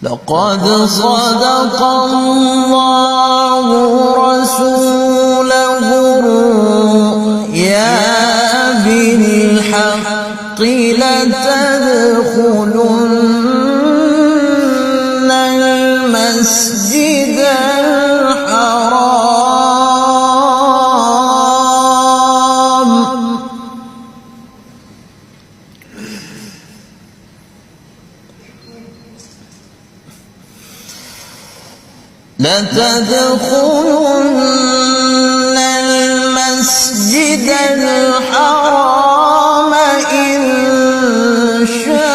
لقد صدق الله رسوله الرؤيا بالحق لتدخلن المسجد الحرام إن شاء